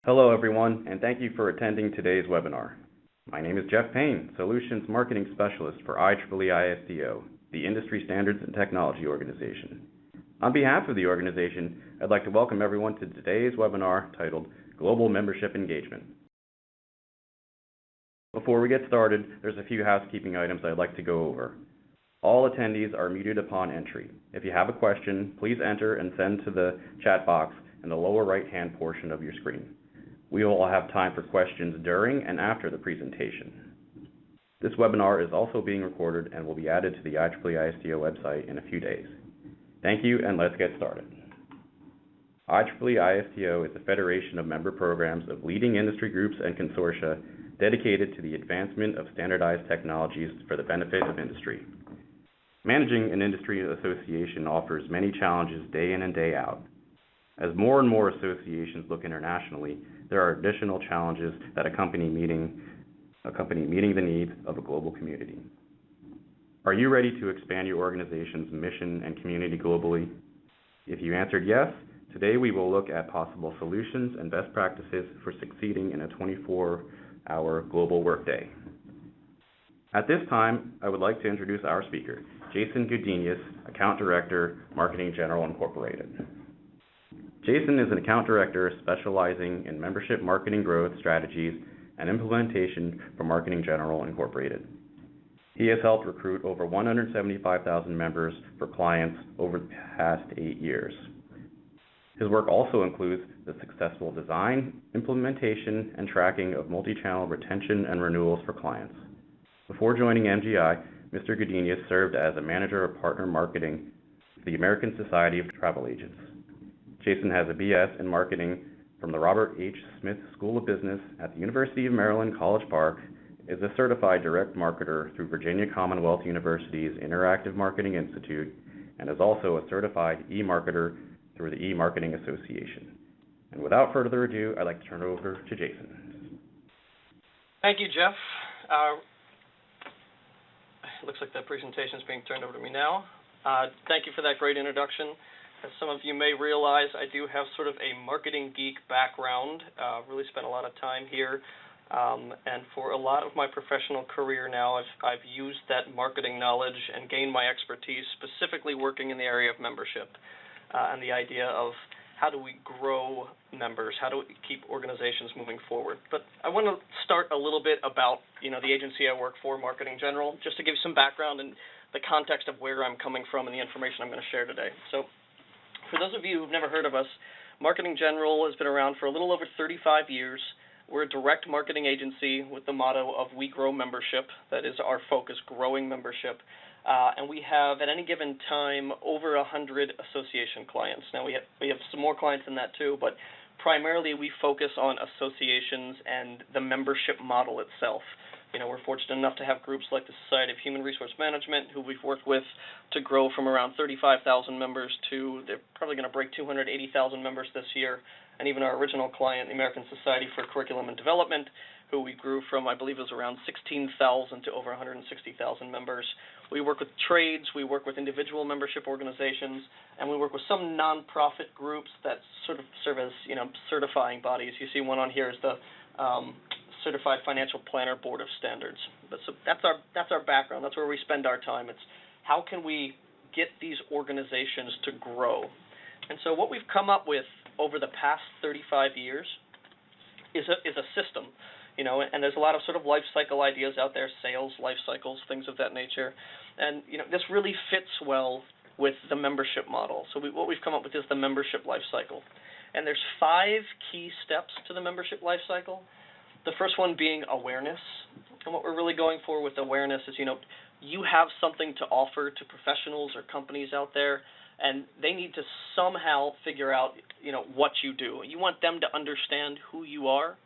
Hello everyone, and thank you for attending today's webinar. My name is Jeff Payne, Solutions Marketing Specialist for IEEE-ISTO, the Industry Standards and Technology Organization. On behalf of the organization, I'd like to welcome everyone to today's webinar titled Global Membership Engagement. Before we get started, there's a few housekeeping items I'd like to go over. All attendees are muted upon entry. If you have a question, please enter and send to the chat box in the lower right-hand portion of your screen. We will have time for questions during and after the presentation. This webinar is also being recorded and will be added to the IEEE-ISTO website in a few days. Thank you, and let's get started. IEEE-ISTO is a federation of member programs of leading industry groups and consortia dedicated to the advancement of standardized technologies for the benefit of industry. Managing an industry association offers many challenges day in and day out. As more and more associations look internationally, there are additional challenges that accompany meeting the needs of a global community. Are you ready to expand your organization's mission and community globally? If you answered yes, today we will look at possible solutions and best practices for succeeding in a 24-hour global workday. At this time, I would like to introduce our speaker, Jason Gudenius, Account Director, Marketing General Incorporated. Jason is an account director specializing in membership marketing growth strategies and implementation for Marketing General Incorporated. He has helped recruit over 175,000 members for clients over the past 8 years. His work also includes the successful design, implementation, and tracking of multi-channel retention and renewals for clients. Before joining MGI, Mr. Gudenius served as a manager of partner marketing for the American Society of Travel Agents. Jason has a BS in marketing from the Robert H. Smith School of Business at the University of Maryland, College Park, is a certified direct marketer through Virginia Commonwealth University's Interactive Marketing Institute, and is also a certified e-marketer through the E-Marketing Association. And without further ado, I'd like to turn it over to Jason. Thank you, Jeff. Looks like that presentation is being turned over to me now. Thank you for that great introduction. As some of you may realize, I do have sort of a marketing geek background. Really spent a lot of time here, and for a lot of my professional career now, I've used that marketing knowledge and gained my expertise specifically working in the area of membership and the idea of how do we grow members, how do we keep organizations moving forward. But I want to start a little bit about the agency I work for, Marketing General, just to give you some background and the context of where I'm coming from and the information I'm going to share today. So, for those of you who've never heard of us, Marketing General has been around for a little over 35 years. We're a direct marketing agency with the motto of We Grow Membership. That is our focus, growing membership. And we have, at any given time, over 100 association clients. Now, we have some more clients than that, too, but primarily we focus on associations and the membership model itself. We're fortunate enough to have groups like the Society of Human Resource Management, who we've worked with to grow from around 35,000 members to they're probably going to break 280,000 members this year. And even our original client, the American Society for Curriculum and Development, who we grew from, I believe it was around 16,000 to over 160,000 members. We work with trades, we work with individual membership organizations, and we work with some nonprofit groups that sort of serve as, certifying bodies. You see one on here is the Certified Financial Planner Board of Standards. So that's our background. That's where we spend our time. It's how can we get these organizations to grow. And so what we've come up with over the past 35 years is a system, and there's a lot of sort of life cycle ideas out there, sales, life cycles, things of that nature. And this really fits well with the membership model. So what we've come up with is the membership life cycle. And there's 5 key steps to the membership life cycle. The first one being awareness. And what we're really going for with awareness is, you have something to offer to professionals or companies out there, and they need to somehow figure out, what you do. You want them to understand who you are,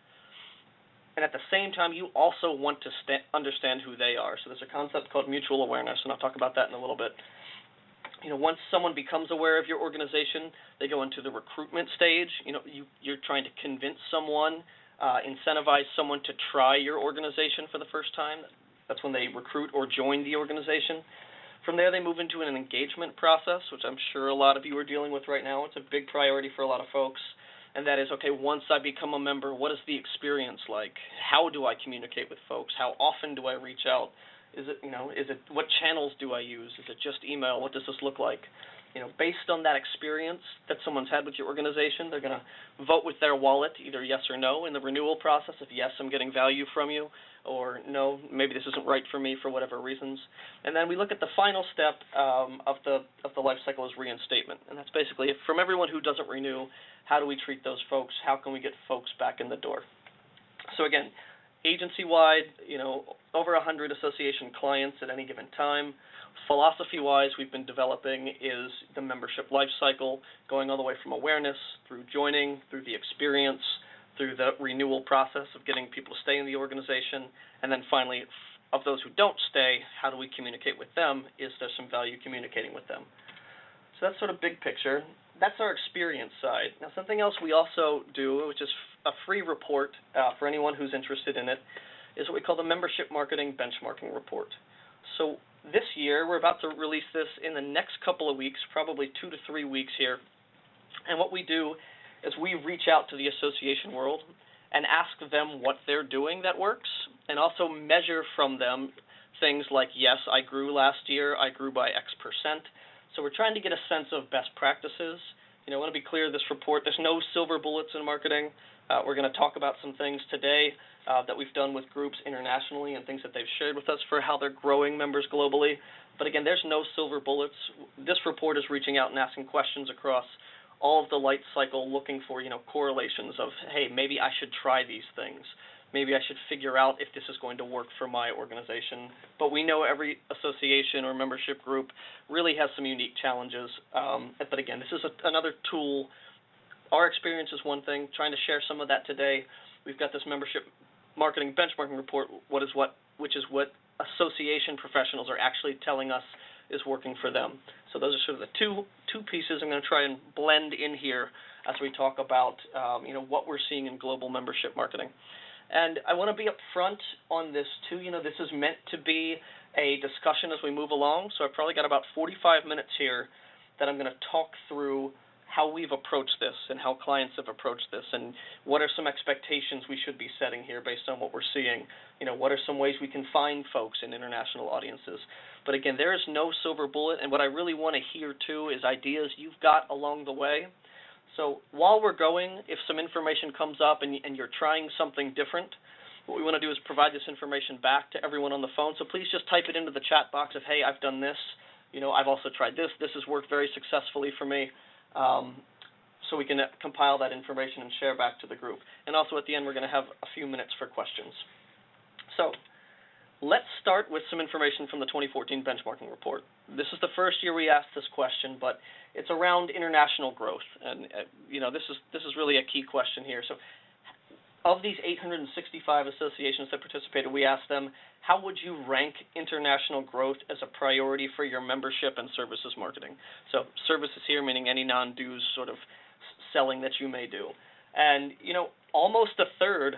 and at the same time, you also want to understand who they are. So there's a concept called mutual awareness, and I'll talk about that in a little bit. Once someone becomes aware of your organization, they go into the recruitment stage. You're trying to convince someone, incentivize someone to try your organization for the first time. That's when they recruit or join the organization. From there, they move into an engagement process, which I'm sure a lot of you are dealing with right now. It's a big priority for a lot of folks. and that is, okay, once I become a member, what is the experience like? How do I communicate with folks? How often do I reach out? Is it what channels do I use? Is it just email? What does this look like? Based on that experience that someone's had with your organization, they're going to vote with their wallet, either yes or no in the renewal process. If yes, I'm getting value from you, or no, maybe this isn't right for me for whatever reasons. And then we look at the final step of the life cycle is reinstatement, and that's basically from everyone who doesn't renew, how do we treat those folks? How can we get folks back in the door? So again, agency-wide, over 100 association clients at any given time. Philosophy-wise, we've been developing is the membership life cycle, going all the way from awareness, through joining, through the experience, through the renewal process of getting people to stay in the organization, and then finally, of those who don't stay, how do we communicate with them? Is there some value communicating with them? So that's sort of big picture. That's our experience side. Now, something else we also do, which is a free report for anyone who's interested in it, is what we call the Membership Marketing Benchmarking Report. So this year, we're about to release this in the next couple of weeks, probably 2 to 3 weeks here. And what we do is we reach out to the association world and ask them what they're doing that works, and also measure from them things like, yes, I grew last year, I grew by X%. So we're trying to get a sense of best practices. I want to be clear, this report, there's no silver bullets in marketing. We're going to talk about some things today that we've done with groups internationally and things that they've shared with us for how they're growing members globally. But again, there's no silver bullets. This report is reaching out and asking questions across all of the life cycle, looking for correlations of, hey, maybe I should try these things. Maybe I should figure out if this is going to work for my organization. But we know every association or membership group really has some unique challenges. But again, this is another tool. Our experience is one thing. Trying to share some of that today. We've got this membership marketing benchmarking report, which is what association professionals are actually telling us is working for them. So those are sort of the two pieces I'm going to try and blend in here as we talk about what we're seeing in global membership marketing. And I want to be upfront on this too. This is meant to be a discussion as we move along. So I've probably got about 45 minutes here that I'm going to talk through how we've approached this and how clients have approached this, and what are some expectations we should be setting here based on what we're seeing. What are some ways we can find folks in international audiences. But again, there is no silver bullet, and what I really want to hear too is ideas you've got along the way. So while we're going, if some information comes up and you're trying something different, what we want to do is provide this information back to everyone on the phone. So please just type it into the chat box of, hey, I've done this. I've also tried this. This has worked very successfully for me. So we can compile that information and share back to the group. And also at the end, we're going to have a few minutes for questions. So let's start with some information from the 2014 benchmarking report. This is the first year we asked this question, but it's around international growth. And this is really a key question here. So of these 865 associations that participated, we asked them, how would you rank international growth as a priority for your membership and services marketing? So services here meaning any non-dues sort of selling that you may do. And, almost a third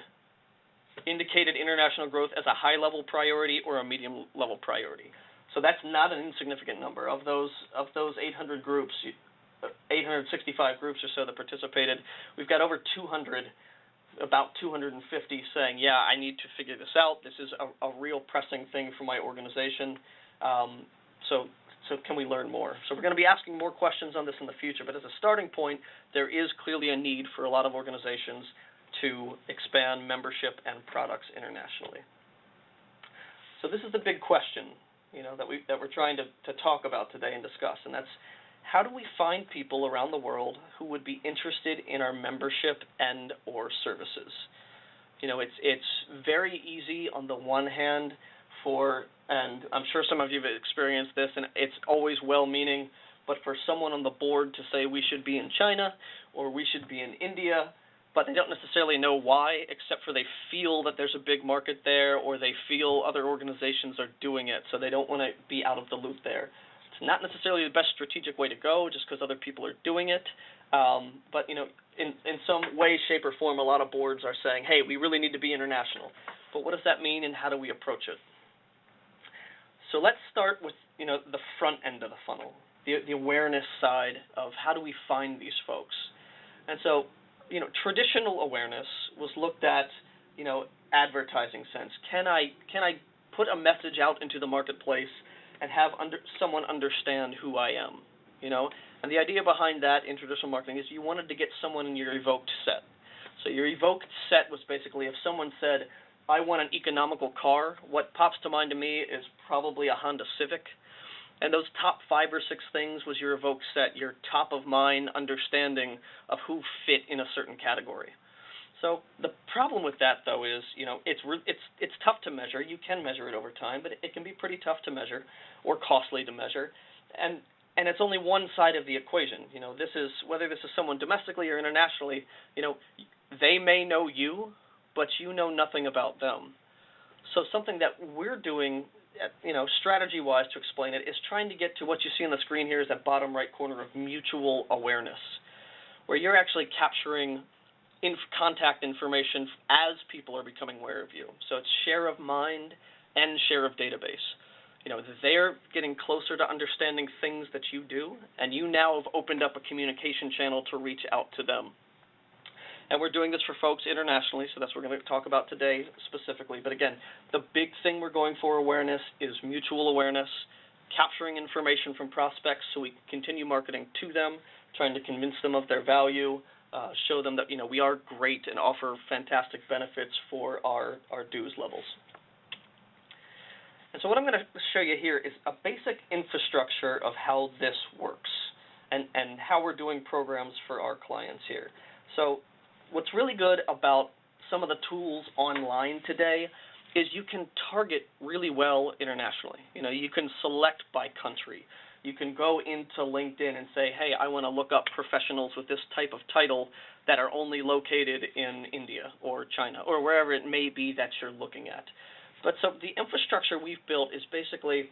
indicated international growth as a high-level priority or a medium-level priority. So that's not an insignificant number. Of those 800 groups, 865 groups or so that participated, we've got over 200, about 250 saying, yeah, I need to figure this out. This is a real pressing thing for my organization. So can we learn more? So we're going to be asking more questions on this in the future, but as a starting point, there is clearly a need for a lot of organizations to expand membership and products internationally. So this is the big question, that we're trying to talk about today and discuss, and that's, how do we find people around the world who would be interested in our membership and or services? It's very easy on the one hand and I'm sure some of you have experienced this, and it's always well-meaning, but for someone on the board to say we should be in China or we should be in India, but they don't necessarily know why, except for they feel that there's a big market there, or they feel other organizations are doing it, so they don't want to be out of the loop there. It's not necessarily the best strategic way to go, just because other people are doing it. But in some way, shape, or form, a lot of boards are saying, hey, we really need to be international. But what does that mean, and how do we approach it? So let's start with the front end of the funnel, the awareness side of how do we find these folks. And so traditional awareness was looked at, advertising sense. Can I put a message out into the marketplace and have someone understand who I am, And the idea behind that in traditional marketing is you wanted to get someone in your evoked set. So your evoked set was basically if someone said, I want an economical car, what pops to mind to me is probably a Honda Civic. And those top 5 or 6 things was your evoked set, your top-of-mind understanding of who fit in a certain category. So the problem with that, though, is it's tough to measure. You can measure it over time, but it can be pretty tough to measure or costly to measure. And it's only one side of the equation. Whether this is someone domestically or internationally, they may know you, but you know nothing about them. So something that we're doing, strategy-wise to explain it, is trying to get to what you see on the screen here is that bottom right corner of mutual awareness, where you're actually capturing contact information as people are becoming aware of you. So it's share of mind and share of database. They're getting closer to understanding things that you do, and you now have opened up a communication channel to reach out to them. And we're doing this for folks internationally, so that's what we're going to talk about today specifically. But again, the big thing we're going for awareness is mutual awareness, capturing information from prospects so we can continue marketing to them, trying to convince them of their value, show them that we are great and offer fantastic benefits for our dues levels. And so what I'm going to show you here is a basic infrastructure of how this works and how we're doing programs for our clients here. So what's really good about some of the tools online today is you can target really well internationally. You can select by country. You can go into LinkedIn and say, hey, I want to look up professionals with this type of title that are only located in India or China or wherever it may be that you're looking at. But so the infrastructure we've built is basically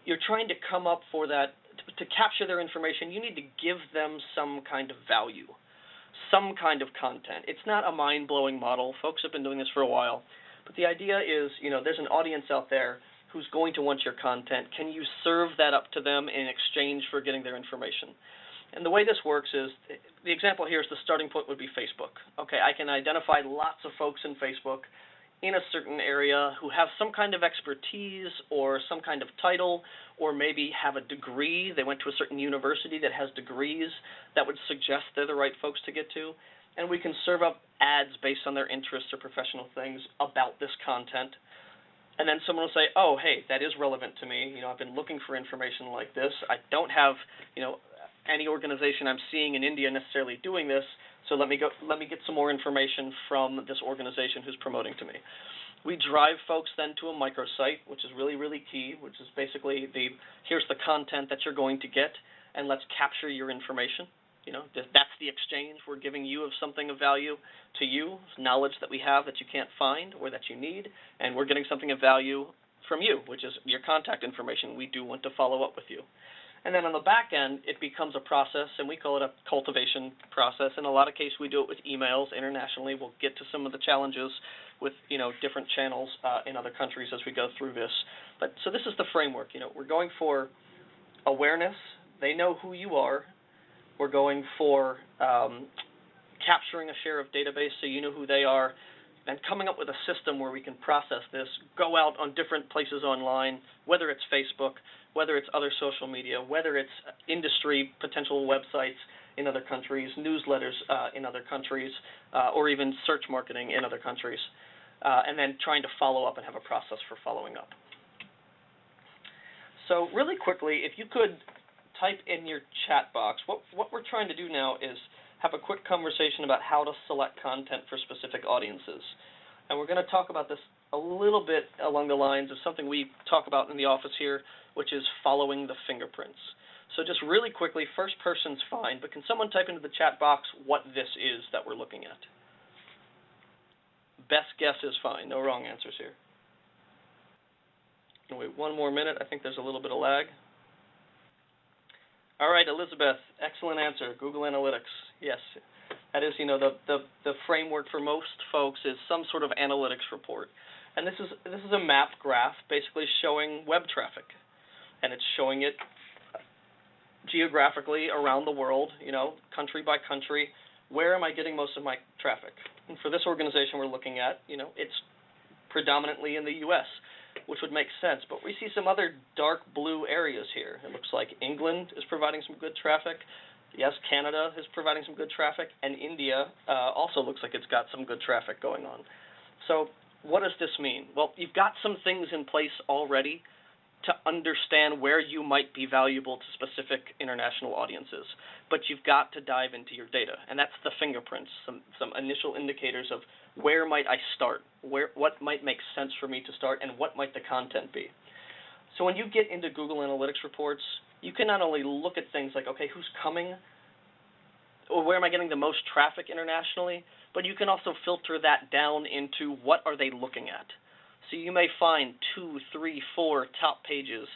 you're trying to come up for that. To capture their information, you need to give them some kind of value, some kind of content. It's not a mind-blowing model. Folks have been doing this for a while. But the idea is, there's an audience out there who's going to want your content. Can you serve that up to them in exchange for getting their information? And the way this works is, the example here is the starting point would be Facebook. Okay, I can identify lots of folks in Facebook in a certain area who have some kind of expertise or some kind of title or maybe have a degree. They went to a certain university that has degrees that would suggest they're the right folks to get to. And we can serve up ads based on their interests or professional things about this content. And then someone will say, oh, hey, that is relevant to me. I've been looking for information like this. I don't have, any organization I'm seeing in India necessarily doing this, so let me get some more information from this organization who's promoting to me. We drive folks then to a microsite, which is really, really key, which is basically here's the content that you're going to get, and let's capture your information. That's the exchange. We're giving you of something of value to you, knowledge that we have that you can't find or that you need, and we're getting something of value from you, which is your contact information. We do want to follow up with you. And then on the back end, it becomes a process, and we call it a cultivation process. In a lot of cases, we do it with emails internationally. We'll get to some of the challenges with, different channels in other countries as we go through this. But so this is the framework. We're going for awareness. They know who you are. We're going for capturing a share of database so you know who they are, and coming up with a system where we can process this, go out on different places online, whether it's Facebook, whether it's other social media, whether it's industry potential websites in other countries, newsletters in other countries, or even search marketing in other countries, and then trying to follow up and have a process for following up. So really quickly, if you could type in your chat box, what we're trying to do now is have a quick conversation about how to select content for specific audiences. And we're going to talk about this a little bit along the lines of something we talk about in the office here, which is following the fingerprints. So just really quickly, first person's fine, but can someone type into the chat box what this is that we're looking at? Best guess is fine. No wrong answers here. Wait one more minute. I think there's a little bit of lag. All right, Elizabeth, excellent answer. Google Analytics. Yes, that is, the framework for most folks is some sort of analytics report. And this is a map graph basically showing web traffic. And it's showing it geographically around the world, country by country, where am I getting most of my traffic? And for this organization we're looking at, it's predominantly in the U.S., which would make sense. But we see some other dark blue areas here. It looks like England is providing some good traffic. Yes, Canada is providing some good traffic, and India also looks like it's got some good traffic going on. So what does this mean? Well, you've got some things in place already to understand where you might be valuable to specific international audiences, but you've got to dive into your data, and that's the fingerprints, some initial indicators of where might I start, what might make sense for me to start, and what might the content be. So when you get into Google Analytics reports, you can not only look at things like, okay, who's coming, or where am I getting the most traffic internationally, but you can also filter that down into what are they looking at. So you may find 2, 3, 4 top pages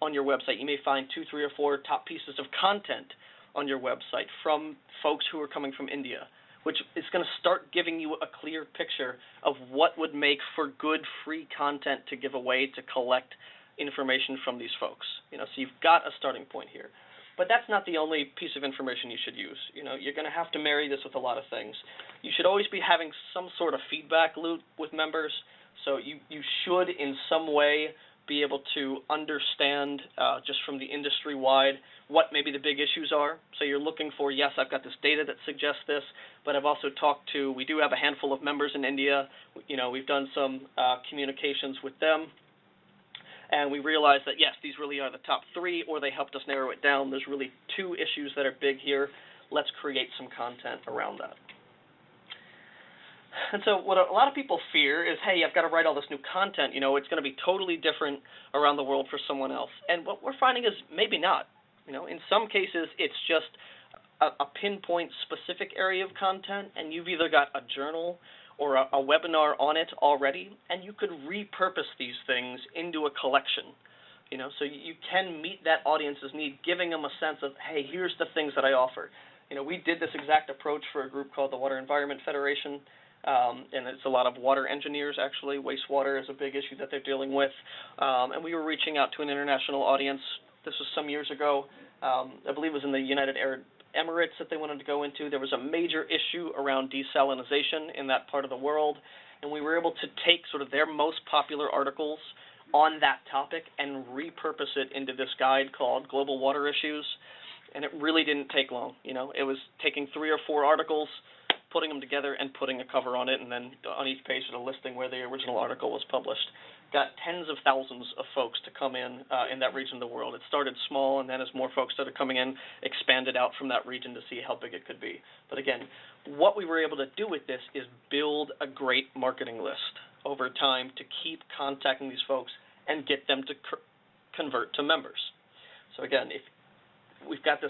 on your website. You may find 2, 3, or 4 top pieces of content on your website from folks who are coming from India, which is going to start giving you a clear picture of what would make for good free content to give away to collect information from these folks. So you've got a starting point here. But that's not the only piece of information you should use. You're going to have to marry this with a lot of things. You should always be having some sort of feedback loop with members. So you should in some way be able to understand just from the industry-wide what maybe the big issues are. So you're looking for, yes, I've got this data that suggests this, but I've also talked to, we do have a handful of members in India. We've done some communications with them. And we realized that, yes, these really are the top 3, or they helped us narrow it down. There's really 2 issues that are big here. Let's create some content around that. And so what a lot of people fear is, hey, I've got to write all this new content. It's going to be totally different around the world for someone else. And what we're finding is maybe not. In some cases, it's just a pinpoint specific area of content, and you've either got a journal or a webinar on it already, and you could repurpose these things into a collection. So you can meet that audience's need, giving them a sense of, hey, here's the things that I offer. We did this exact approach for a group called the Water Environment Federation, and it's a lot of water engineers, actually. Wastewater is a big issue that they're dealing with, and we were reaching out to an international audience. This was some years ago. I believe it was in the United Arab Emirates that they wanted to go into. There was a major issue around desalination in that part of the world, and we were able to take sort of their most popular articles on that topic and repurpose it into this guide called Global Water Issues, and it really didn't take long. It was taking 3 or 4 articles, putting them together and putting a cover on it, and then on each page of the listing where the original article was published. Got tens of thousands of folks to come in that region of the world. It started small, and then as more folks started coming in, expanded out from that region to see how big it could be. But again, what we were able to do with this is build a great marketing list over time to keep contacting these folks and get them to convert to members. So again, if we've got the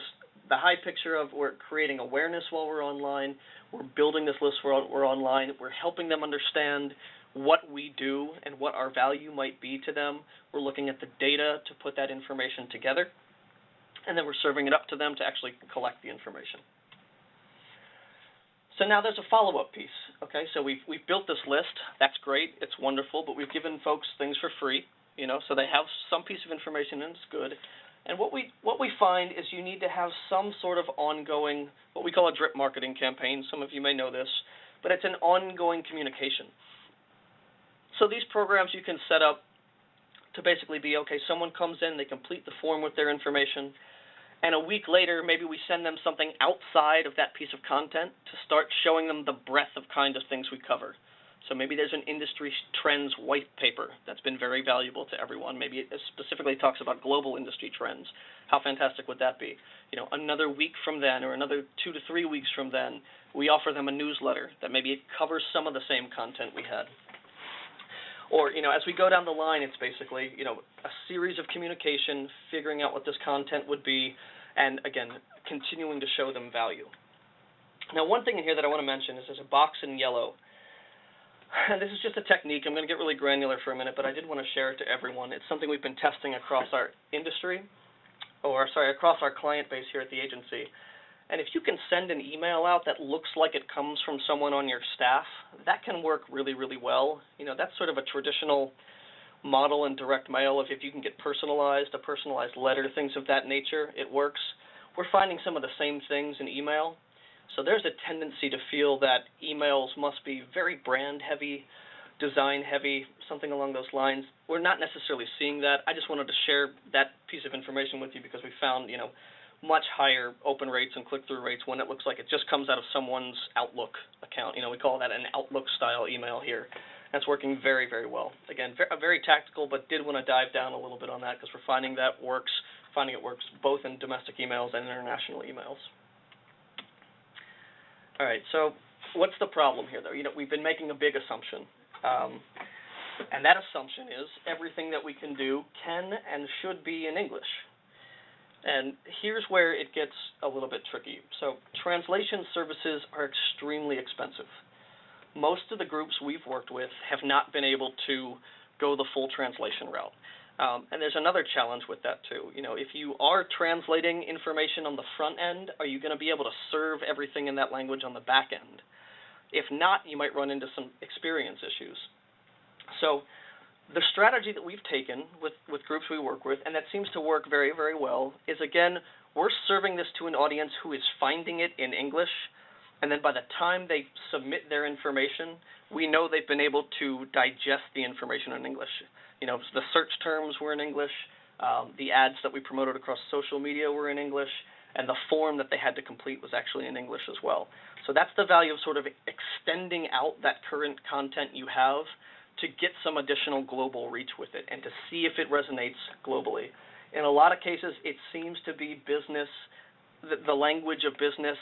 high picture of we're creating awareness while we're online, we're building this list while we're online, we're helping them understand what we do and what our value might be to them. We're looking at the data to put that information together, and then we're serving it up to them to actually collect the information. So now there's a follow-up piece. Okay, so we've built this list. That's great. It's wonderful, but we've given folks things for free, so they have some piece of information, and it's good. And what we find is you need to have some sort of ongoing, what we call a drip marketing campaign. Some of you may know this, but it's an ongoing communication. So these programs you can set up to basically be, okay, someone comes in, they complete the form with their information, and a week later, maybe we send them something outside of that piece of content to start showing them the breadth of kind of things we cover. So maybe there's an industry trends white paper that's been very valuable to everyone. Maybe it specifically talks about global industry trends. How fantastic would that be? Another week from then, or another 2 to 3 weeks from then, we offer them a newsletter that maybe it covers some of the same content we had. Or, as we go down the line, it's basically, a series of communication, figuring out what this content would be, and again, continuing to show them value. Now, one thing in here that I want to mention is there's a box in yellow. And this is just a technique. I'm going to get really granular for a minute, but I did want to share it to everyone. It's something we've been testing across our industry, across our client base here at the agency. And if you can send an email out that looks like it comes from someone on your staff, that can work really, really well. That's sort of a traditional model in direct mail. If you can get a personalized letter, things of that nature, it works. We're finding some of the same things in email, So there's a tendency to feel that emails must be very brand heavy, design heavy, something along those lines. We're not necessarily seeing that. I just wanted to share that piece of information with you because we found, much higher open rates and click-through rates when it looks like it just comes out of someone's Outlook account. We call that an Outlook-style email here. That's working very, very well. Again, very tactical, but did want to dive down a little bit on that because we're finding it works both in domestic emails and international emails. All right, so what's the problem here, though? We've been making a big assumption, and that assumption is everything that we can do can and should be in English. And here's where it gets a little bit tricky. So translation services are extremely expensive. Most of the groups we've worked with have not been able to go the full translation route. And there's another challenge with that too. If you are translating information on the front end, are you going to be able to serve everything in that language on the back end? If not, you might run into some experience issues. So the strategy that we've taken with groups we work with, and that seems to work very, very well, is again, we're serving this to an audience who is finding it in English, and then by the time they submit their information, we know they've been able to digest the information in English. The search terms were in English, the ads that we promoted across social media were in English, and the form that they had to complete was actually in English as well. So that's the value of sort of extending out that current content you have to get some additional global reach with it and to see if it resonates globally. In a lot of cases, it seems to be business, the language of business.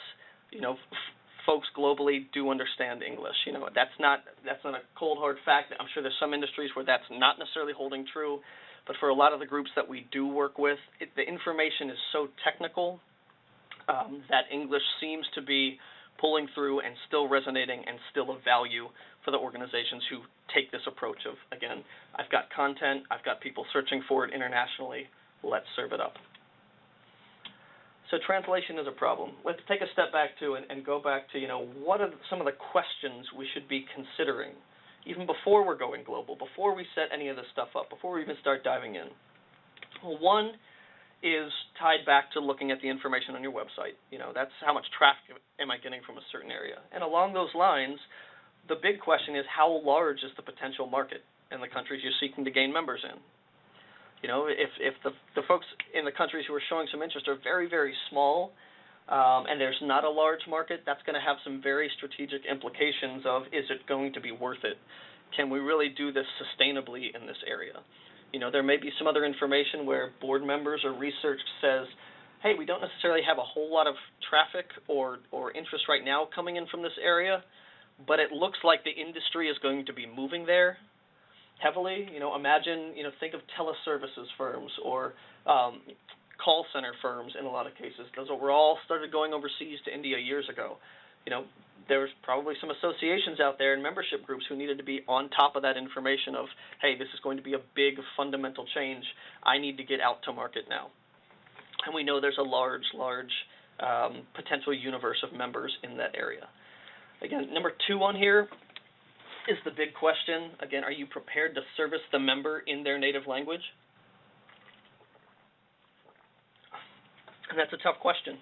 Folks globally do understand English. That's not a cold hard fact. I'm sure there's some industries where that's not necessarily holding true, but for a lot of the groups that we do work with, the information is so technical that English seems to be pulling through and still resonating and still of value for the organizations who take this approach of, again, I've got content, I've got people searching for it internationally, let's serve it up. So translation is a problem. Let's take a step back too and go back to, what are some of the questions we should be considering even before we're going global, before we set any of this stuff up, before we even start diving in. Well, one is tied back to looking at the information on your website. That's how much traffic am I getting from a certain area. And along those lines, the big question is how large is the potential market in the countries you're seeking to gain members in? If the folks in the countries who are showing some interest are very, very small, and there's not a large market, that's going to have some very strategic implications of, is it going to be worth it? Can we really do this sustainably in this area? There may be some other information where board members or research says, hey, we don't necessarily have a whole lot of traffic or interest right now coming in from this area, but it looks like the industry is going to be moving there heavily. Imagine, think of teleservices firms or call center firms in a lot of cases. Those were all started going overseas to India years ago. There's probably some associations out there and membership groups who needed to be on top of that information of, hey, this is going to be a big fundamental change. I need to get out to market now. And we know there's a large potential universe of members in that area. Again, number 2 on here is the big question. Again, are you prepared to service the member in their native language? And that's a tough question.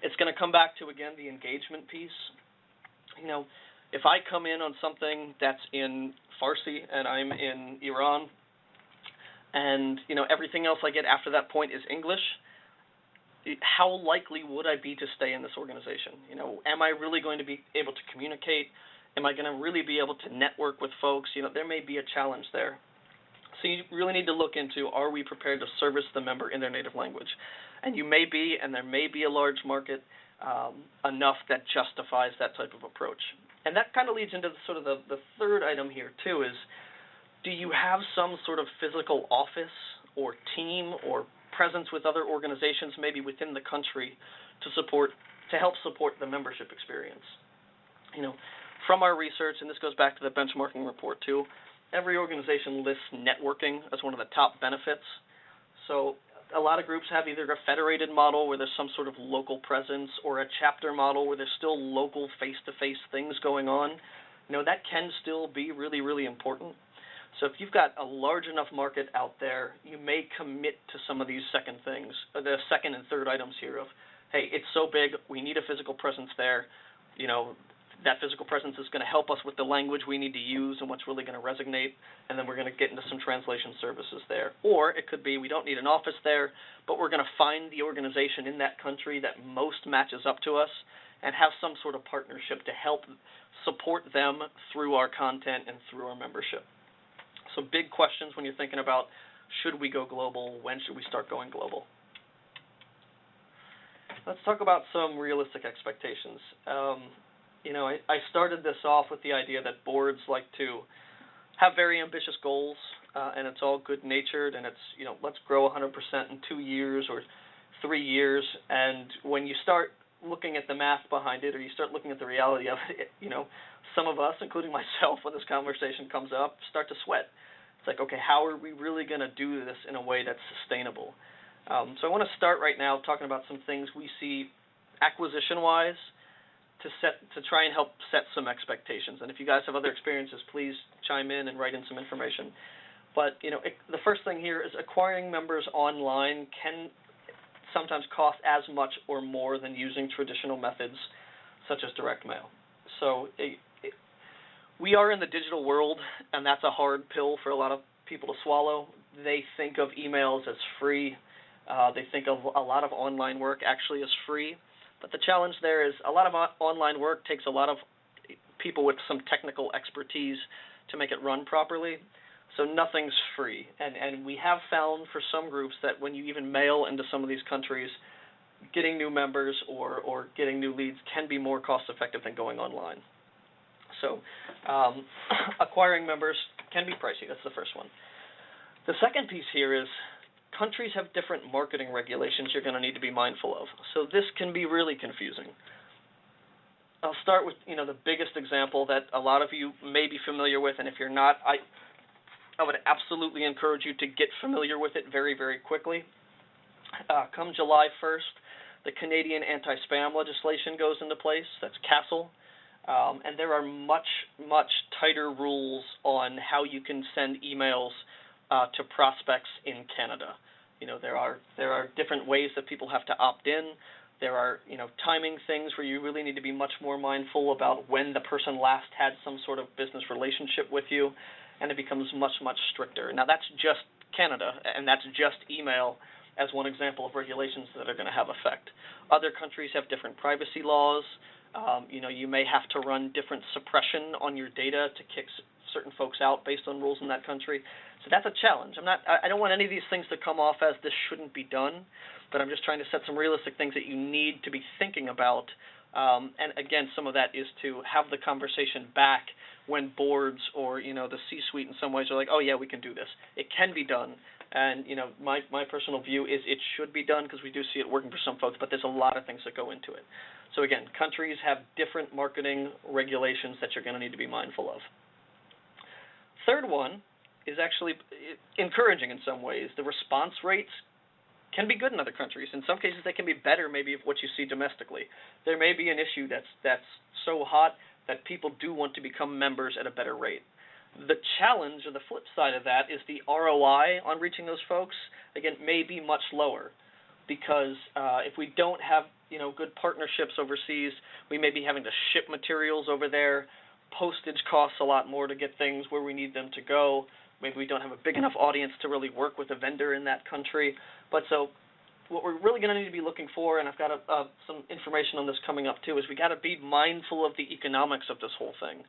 It's going to come back to, again, the engagement piece. If I come in on something that's in Farsi and I'm in Iran and, everything else I get after that point is English, how likely would I be to stay in this organization? Am I really going to be able to communicate? Am I going to really be able to network with folks? There may be a challenge there. So you really need to look into, are we prepared to service the member in their native language? And you may be, and there may be a large market enough that justifies that type of approach. And that kind of leads into sort of the third item here too is, do you have some sort of physical office or team or presence with other organizations maybe within the country to help support the membership experience? From our research, and this goes back to the benchmarking report too, every organization lists networking as one of the top benefits. So a lot of groups have either a federated model where there's some sort of local presence or a chapter model where there's still local face-to-face things going on. That can still be really, really important. So if you've got a large enough market out there, you may commit to some of these second things, the second and third items here of, hey, it's so big, we need a physical presence there. You know, that physical presence is going to help us with the language we need to use and what's really going to resonate, and then we're going to get into some translation services there. Or it could be we don't need an office there, but we're going to find the organization in that country that most matches up to us and have some sort of partnership to help support them through our content and through our membership. So big questions when you're thinking about, should we go global? When should we start going global? Let's talk about some realistic expectations. You know, I started this off with the idea that boards like to have very ambitious goals, and it's all good-natured, and it's, you know, let's grow 100% in 2 years or 3 years. And when you start looking at the math behind it, or you start looking at the reality of it, you know, some of us, including myself, when this conversation comes up, start to sweat. It's like, okay, how are we really going to do this in a way that's sustainable? So I want to start right now talking about some things we see acquisition-wise to try and help set some expectations. And if you guys have other experiences, please chime in and write in some information. But, you know, the first thing here is acquiring members online can sometimes cost as much or more than using traditional methods such as direct mail. So we are in the digital world, and that's a hard pill for a lot of people to swallow. They think of emails as free. They think of a lot of online work actually as free. But the challenge there is a lot of online work takes a lot of people with some technical expertise to make it run properly. So nothing's free. And we have found for some groups that when you even mail into some of these countries, getting new members or getting new leads can be more cost-effective than going online. So acquiring members can be pricey. That's the first one. The second piece here is countries have different marketing regulations you're going to need to be mindful of. So this can be really confusing. I'll start with, you know, the biggest example that a lot of you may be familiar with, and if you're not, I would absolutely encourage you to get familiar with it very, very quickly. Come July 1st, the Canadian anti-spam legislation goes into place. That's CASL. And there are much, much tighter rules on how you can send emails to prospects in Canada. You know, there are different ways that people have to opt in. There are, you know, timing things where you really need to be much more mindful about when the person last had some sort of business relationship with you, and it becomes much, much stricter. Now, that's just Canada, and that's just email as one example of regulations that are going to have effect. Other countries have different privacy laws. You know, you may have to run different suppression on your data to kick certain folks out based on rules in that country. So that's a challenge. I don't want any of these things to come off as this shouldn't be done, but I'm just trying to set some realistic things that you need to be thinking about. And again, some of that is to have the conversation back when boards or, you know, the C-suite in some ways are like, oh yeah, we can do this. It can be done. And, you know, my personal view is it should be done because we do see it working for some folks, but there's a lot of things that go into it. So again, countries have different marketing regulations that you're going to need to be mindful of. Third one is actually encouraging in some ways. The response rates can be good in other countries. In some cases, they can be better maybe of what you see domestically. There may be an issue that's so hot that people do want to become members at a better rate. The challenge, or the flip side of that, is the ROI on reaching those folks, again, may be much lower because if we don't have, you know, good partnerships overseas, we may be having to ship materials over there. Postage costs a lot more to get things where we need them to go. Maybe we don't have a big enough audience to really work with a vendor in that country. But so what we're really going to need to be looking for, and I've got some information on this coming up too, is we got to be mindful of the economics of this whole thing.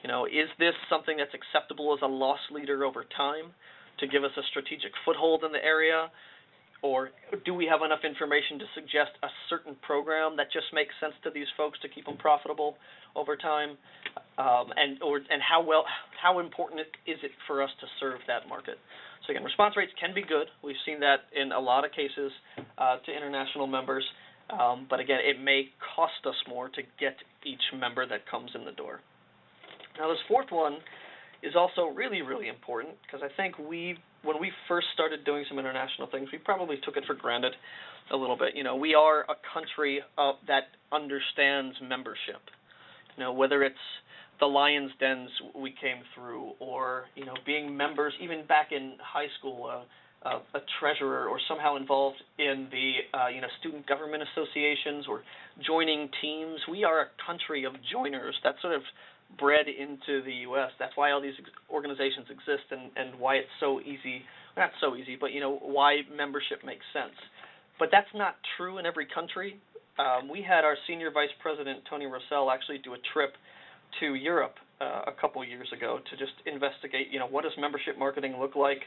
You know, is this something that's acceptable as a loss leader over time to give us a strategic foothold in the area? Or do we have enough information to suggest a certain program that just makes sense to these folks to keep them profitable over time? And how important is it for us to serve that market? So again, response rates can be good. We've seen that in a lot of cases to international members. But again, it may cost us more to get each member that comes in the door. Now, this fourth one is also really, really important because I think when we first started doing some international things, we probably took it for granted a little bit. You know, we are a country that understands membership. You know, whether it's the Lions Dens we came through or, you know, being members, even back in high school, a treasurer or somehow involved in the student government associations or joining teams. We are a country of joiners. That's sort of bred into the U.S. That's why all these organizations exist and why it's so easy, not so easy, but why membership makes sense. But that's not true in every country. We had our senior vice president, Tony Russell, actually do a trip to Europe a couple years ago to just investigate, what does membership marketing look like.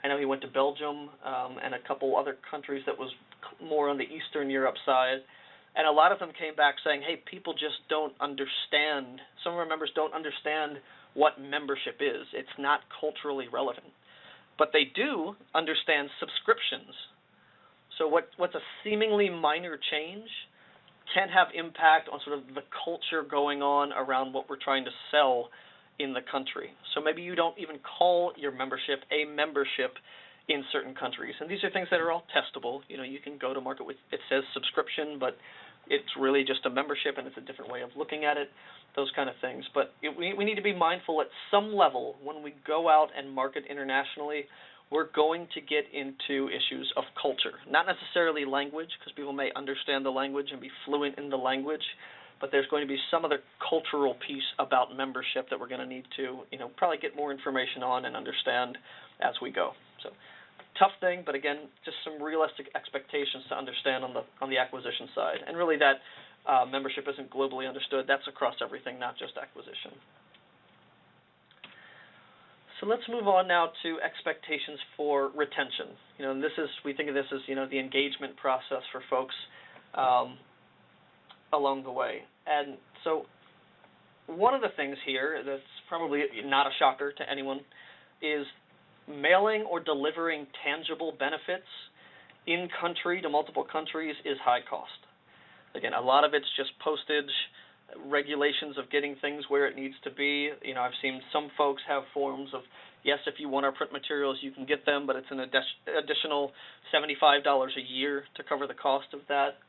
I know he went to Belgium and a couple other countries that was more on the Eastern Europe side. And a lot of them came back saying, hey, people just don't understand, some of our members don't understand what membership is. It's not culturally relevant. But they do understand subscriptions. So what's a seemingly minor change can have impact on sort of the culture going on around what we're trying to sell in the country. So maybe you don't even call your membership a membership in certain countries. And these are things that are all testable. You can go to market with, it says subscription, but it's really just a membership and it's a different way of looking at it, those kind of things. But we need to be mindful at some level when we go out and market internationally, we're going to get into issues of culture, not necessarily language, because people may understand the language and be fluent in the language, but there's going to be some other cultural piece about membership that we're going to need to, probably get more information on and understand as we go. So, tough thing, but again, just some realistic expectations to understand on the acquisition side. And really that membership isn't globally understood. That's across everything, not just acquisition. So let's move on now to expectations for retention. We think of this as, the engagement process for folks along the way. And so one of the things here that's probably not a shocker to anyone is mailing or delivering tangible benefits in country to multiple countries is high cost. Again, a lot of it's just postage, regulations of getting things where it needs to be. I've seen some folks have forms of, yes, if you want our print materials, you can get them, but it's an additional $75 a year to cover the cost of that.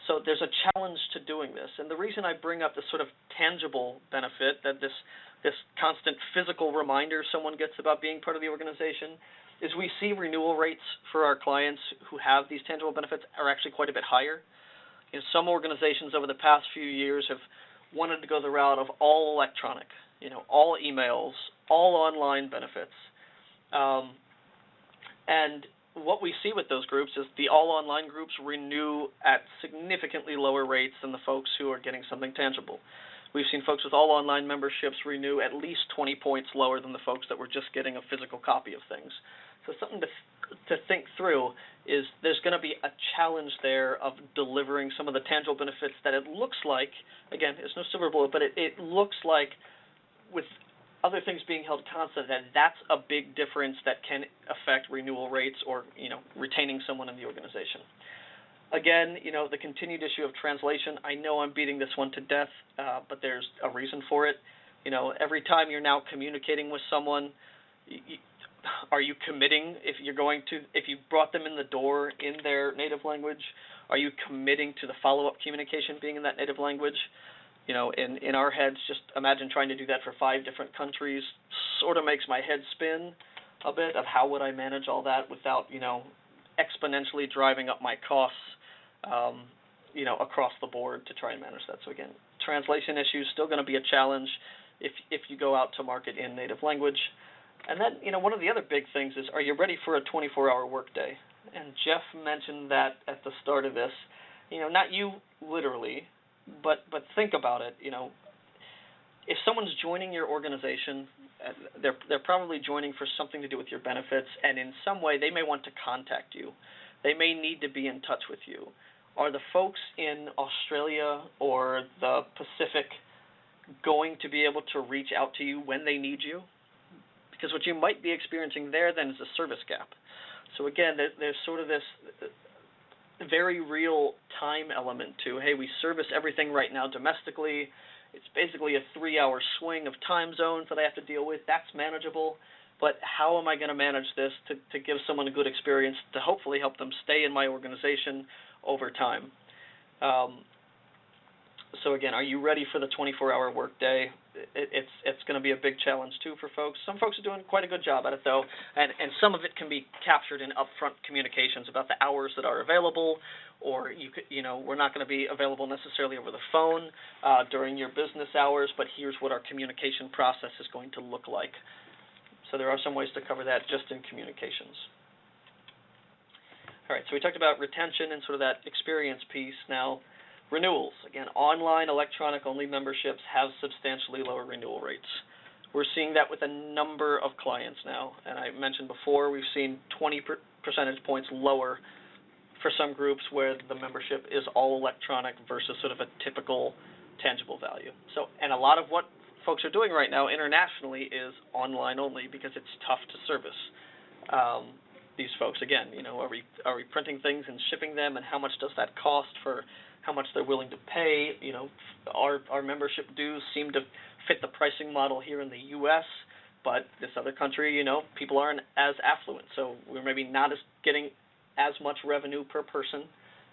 So there's a challenge to doing this. And the reason I bring up this sort of tangible benefit, that this constant physical reminder someone gets about being part of the organization, is we see renewal rates for our clients who have these tangible benefits are actually quite a bit higher. Some organizations over the past few years have wanted to go the route of all electronic, all emails, all online benefits. And what we see with those groups is the all online groups renew at significantly lower rates than the folks who are getting something tangible. We've seen folks with all online memberships renew at least 20 points lower than the folks that were just getting a physical copy of things. So something to think through is there's going to be a challenge there of delivering some of the tangible benefits that it looks like, again, it's no silver bullet, but it looks like with other things being held constant, that's a big difference that can affect renewal rates or, retaining someone in the organization. Again, the continued issue of translation, I know I'm beating this one to death, but there's a reason for it. Every time you're now communicating with someone, are you committing if you brought them in the door in their native language, are you committing to the follow-up communication being in that native language? In our heads, just imagine trying to do that for 5 different countries, sort of makes my head spin a bit of how would I manage all that without, exponentially driving up my costs, across the board to try and manage that. So again, translation issues still going to be a challenge if you go out to market in native language. And then, one of the other big things is, are you ready for a 24-hour workday? And Jeff mentioned that at the start of this. Not you literally, but think about it. If someone's joining your organization, they're probably joining for something to do with your benefits, and in some way they may want to contact you. They may need to be in touch with you. Are the folks in Australia or the Pacific going to be able to reach out to you when they need you? Because what you might be experiencing there then is a service gap. So again, there's sort of this very real time element to, hey, we service everything right now domestically. It's basically a 3-hour swing of time zones that I have to deal with. That's manageable. But how am I going to manage this to give someone a good experience to hopefully help them stay in my organization over time? So again, are you ready for the 24-hour workday? It's going to be a big challenge too for folks. Some folks are doing quite a good job at it though, and some of it can be captured in upfront communications about the hours that are available, or we're not going to be available necessarily over the phone during your business hours, but here's what our communication process is going to look like. So there are some ways to cover that just in communications. All right, so we talked about retention and sort of that experience piece. Now, renewals. Again, online electronic-only memberships have substantially lower renewal rates. We're seeing that with a number of clients now, and I mentioned before we've seen 20 percentage points lower for some groups where the membership is all electronic versus sort of a typical tangible value. So, and a lot of what folks are doing right now internationally is online only because it's tough to service these folks. Again, are we printing things and shipping them, and how much does that cost for how much they're willing to pay? Our membership dues seem to fit the pricing model here in the U.S., but this other country, people aren't as affluent, so we're maybe not getting as much revenue per person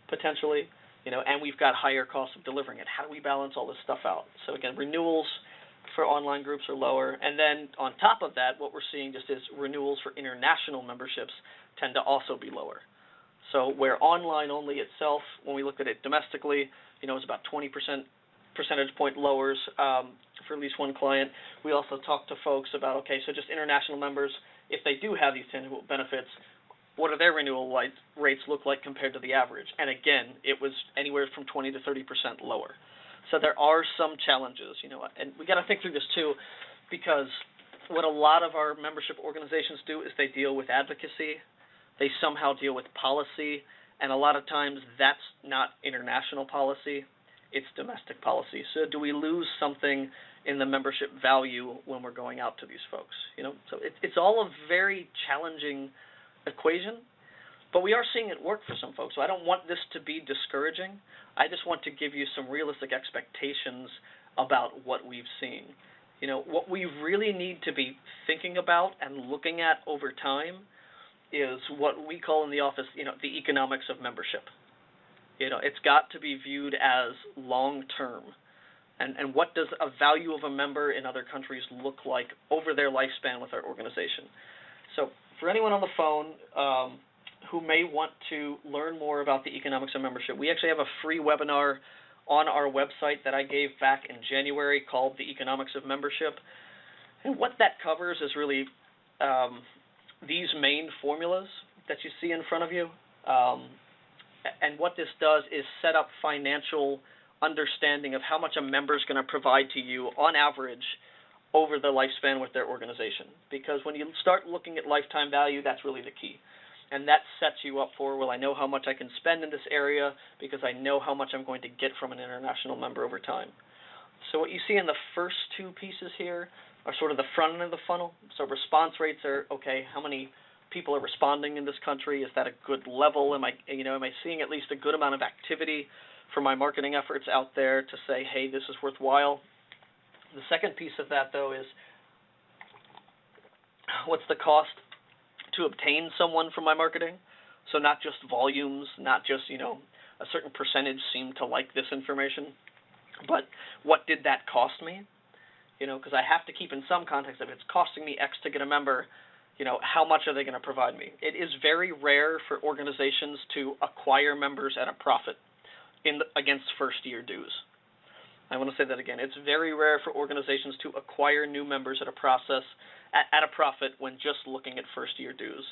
potentially, and we've got higher costs of delivering it. How do we balance all this stuff out? So again, renewals for online groups are lower, and then on top of that, what we're seeing just is renewals for international memberships tend to also be lower. So where online only itself, when we look at it domestically, is about 20% percentage point lowers for at least one client. We also talk to folks about, okay, so just international members, if they do have these tangible benefits, what do their renewal rates look like compared to the average? And again, it was anywhere from 20 to 30% lower. So there are some challenges, and we got to think through this too, because what a lot of our membership organizations do is they deal with advocacy. They somehow deal with policy, and a lot of times that's not international policy, it's domestic policy. So do we lose something in the membership value when we're going out to these folks? So it's all a very challenging equation, but we are seeing it work for some folks. So I don't want this to be discouraging. I just want to give you some realistic expectations about what we've seen. What we really need to be thinking about and looking at over time is what we call in the office, the economics of membership. It's got to be viewed as long-term. And what does a value of a member in other countries look like over their lifespan with our organization? So for anyone on the phone who may want to learn more about the economics of membership, we actually have a free webinar on our website that I gave back in January called The Economics of Membership. And what that covers is really these main formulas that you see in front of you. And what this does is set up financial understanding of how much a member is going to provide to you on average over the lifespan with their organization. Because when you start looking at lifetime value, that's really the key. And that sets you up for, well, I know how much I can spend in this area because I know how much I'm going to get from an international member over time. So what you see in the first two pieces here are sort of the front end of the funnel. So response rates are, okay, how many people are responding in this country? Is that a good level? Am I seeing at least a good amount of activity for my marketing efforts out there to say, hey, this is worthwhile? The second piece of that, though, is what's the cost to obtain someone from my marketing? So not just volumes, not just, a certain percentage seem to like this information, but what did that cost me? Because I have to keep in some context, if it's costing me X to get a member, how much are they going to provide me? It is very rare for organizations to acquire members at a profit against first-year dues. I want to say that again. It's very rare for organizations to acquire new members at a profit when just looking at first-year dues.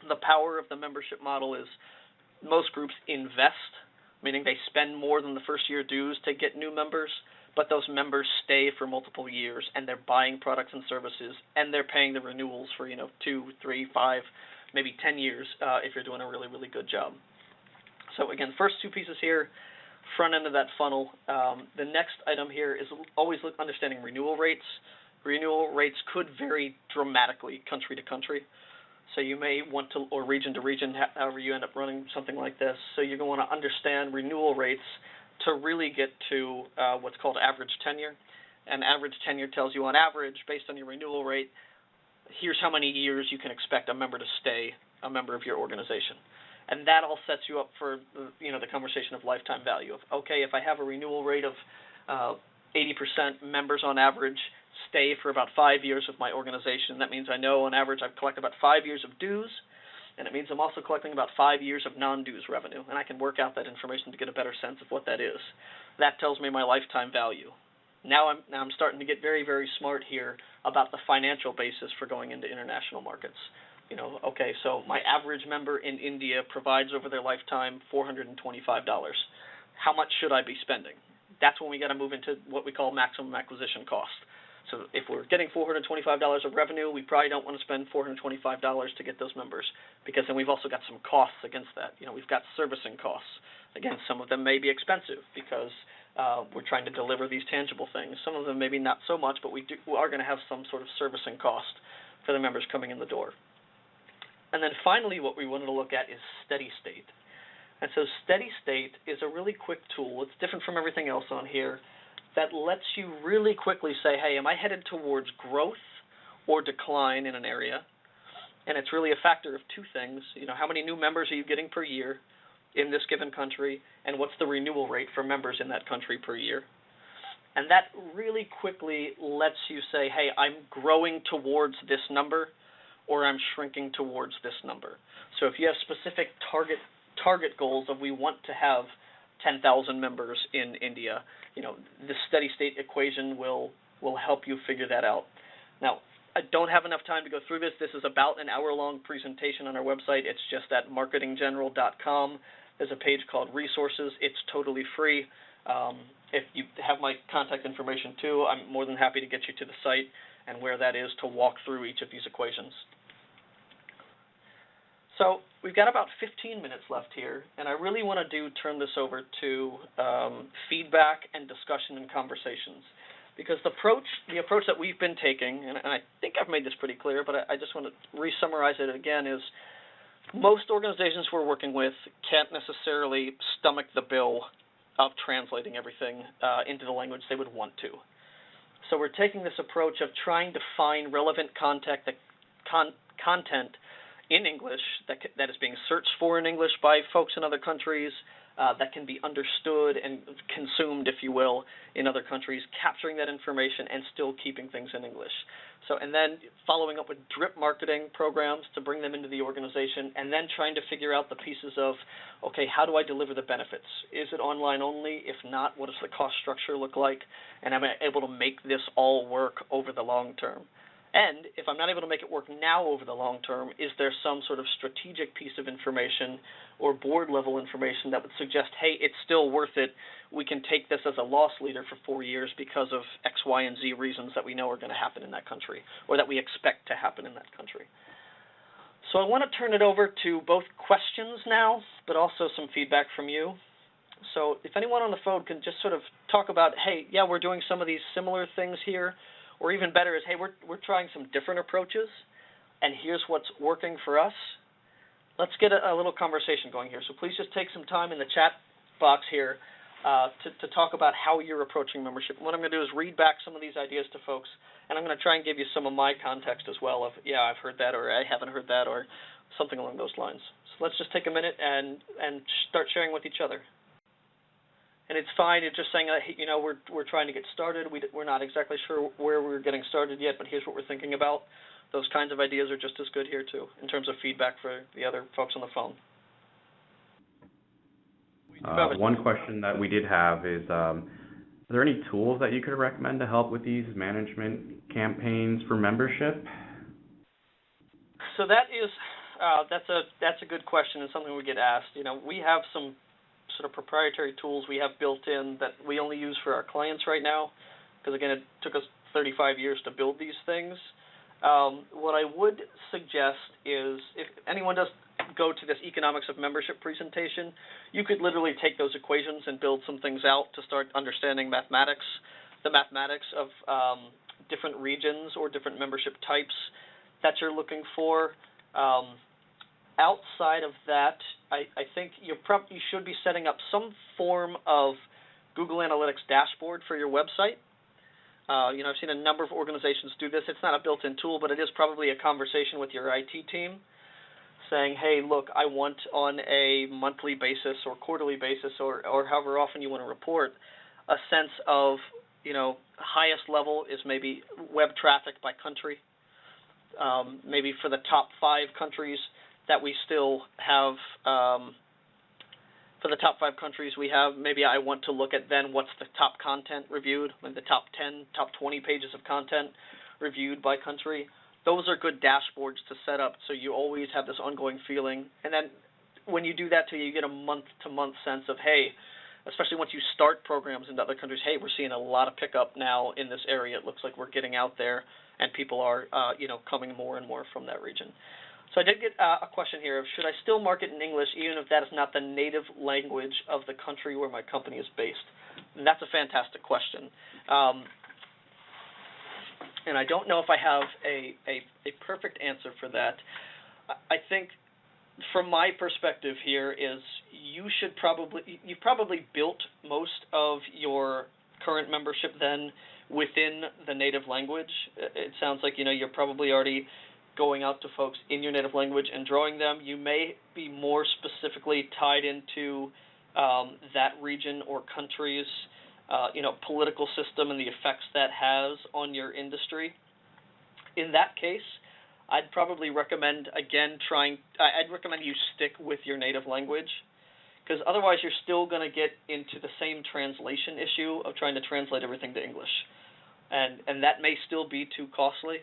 The power of the membership model is most groups invest, meaning they spend more than the first-year dues to get new members, but those members stay for multiple years, and they're buying products and services, and they're paying the renewals for 2, 3, 5, maybe 10 years if you're doing a really, really good job. So again, first two pieces here, front end of that funnel. The next item here is always understanding renewal rates. Renewal rates could vary dramatically country to country. So you may want to, or region to region, however you end up running something like this. So you're going to want to understand renewal rates to really get to what's called average tenure. And average tenure tells you on average, based on your renewal rate, here's how many years you can expect a member to stay a member of your organization. And that all sets you up for the conversation of lifetime value of, okay, if I have a renewal rate of 80% members on average stay for about 5 years with my organization. That means I know on average I've collected about 5 years of dues, and it means I'm also collecting about 5 years of non-dues revenue, and I can work out that information to get a better sense of what that is. That tells me my lifetime value. Now I'm starting to get very, very smart here about the financial basis for going into international markets. You know, okay, so my average member in India provides over their lifetime $425. How much should I be spending? That's when we got to move into what we call maximum acquisition cost. So if we're getting $425 of revenue, we probably don't want to spend $425 to get those members, because then we've also got some costs against that. You know, we've got servicing costs. Again, some of them may be expensive because we're trying to deliver these tangible things. Some of them maybe not so much, but we are going to have some sort of servicing cost for the members coming in the door. And then finally, what we wanted to look at is steady state. And so steady state is a really quick tool. It's different from everything else on here that lets you really quickly say, hey, am I headed towards growth or decline in an area? And it's really a factor of two things. You know, how many new members are you getting per year in this given country, and what's the renewal rate for members in that country per year? And that really quickly lets you say, hey, I'm growing towards this number, or I'm shrinking towards this number. So if you have specific target goals of we want to have 10,000 members in India, you know, the steady state equation will help you figure that out. Now, I don't have enough time to go through this. This is about an hour-long presentation on our website. It's just at marketinggeneral.com. There's a page called Resources. It's totally free. If you have my contact information too, I'm more than happy to get you to the site and where that is to walk through each of these equations. So we've got about 15 minutes left here, and I really want to turn this over to feedback and discussion and conversations, because the approach that we've been taking, and I think I've made this pretty clear, but I just want to re-summarize it again, is most organizations we're working with can't necessarily stomach the bill of translating everything into the language they would want to. So we're taking this approach of trying to find relevant content in English that is being searched for in English by folks in other countries, that can be understood and consumed, if you will, in other countries, capturing that information and still keeping things in English. So, and then following up with drip marketing programs to bring them into the organization, and then trying to figure out the pieces of, okay, how do I deliver the benefits? Is it online only? If not, what does the cost structure look like? And am I able to make this all work over the long term? And if I'm not able to make it work now over the long term, is there some sort of strategic piece of information or board level information that would suggest, hey, it's still worth it. We can take this as a loss leader for 4 years because of X, Y, and Z reasons that we know are going to happen in that country, or that we expect to happen in that country. So I want to turn it over to both questions now, but also some feedback from you. So if anyone on the phone can just sort of talk about, hey, yeah, we're doing some of these similar things here, or even better is, hey, we're trying some different approaches, and here's what's working for us. Let's get a little conversation going here. So please just take some time in the chat box here to talk about how you're approaching membership. What I'm going to do is read back some of these ideas to folks, and I'm going to try and give you some of my context as well of, yeah, I've heard that, or I haven't heard that, or something along those lines. So let's just take a minute and start sharing with each other. And it's fine. It's just saying, you know, we're trying to get started. We're not exactly sure where we're getting started yet, but here's what we're thinking about. Those kinds of ideas are just as good here too, in terms of feedback for the other folks on the phone. One question that we did have is, are there any tools that you could recommend to help with these management campaigns for membership? So that is that's a good question and something we get asked. You know, we have some sort of proprietary tools we have built in that we only use for our clients right now, because again, it took us 35 years to build these things. What I would suggest is, if anyone does go to this economics of membership presentation, you could literally take those equations and build some things out to start understanding mathematics, the mathematics of different regions or different membership types that you're looking for. Outside of that, I think you should be setting up some form of Google Analytics dashboard for your website. You know, I've seen a number of organizations do this. It's not a built-in tool, but it is probably a conversation with your IT team saying, hey, look, I want on a monthly basis or quarterly basis or however often you want to report a sense of highest level is maybe web traffic by country. Maybe for the top 5 countries that we still have, for the top 5 countries we have, maybe I want to look at then what's the top content reviewed, like the top 10, top 20 pages of content reviewed by country. Those are good dashboards to set up so you always have this ongoing feeling. And then when you do that too, you get a month-to-month sense of, hey, especially once you start programs in other countries, hey, we're seeing a lot of pickup now in this area. It looks like we're getting out there and people are, coming more and more from that region. So I did get a question here of, should I still market in English even if that is not the native language of the country where my company is based? And that's a fantastic question. And I don't know if I have a perfect answer for that. I think from my perspective here is you've probably built most of your current membership then within the native language. It sounds like, you're probably already going out to folks in your native language and drawing them. You may be more specifically tied into that region or country's political system and the effects that has on your industry. In that case, I'd probably recommend, again, I'd recommend you stick with your native language, because otherwise you're still going to get into the same translation issue of trying to translate everything to English. And that may still be too costly.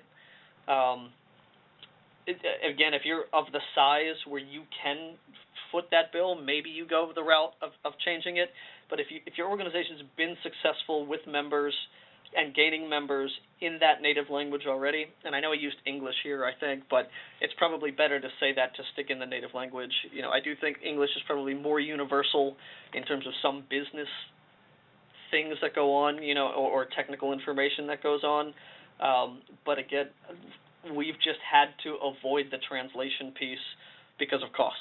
Again, if you're of the size where you can foot that bill, maybe you go the route of changing it. But if your organization's been successful with members and gaining members in that native language already, and I know I used English here, I think, but it's probably better to say that to stick in the native language. I do think English is probably more universal in terms of some business things that go on, or technical information that goes on. But again, we've just had to avoid the translation piece because of costs.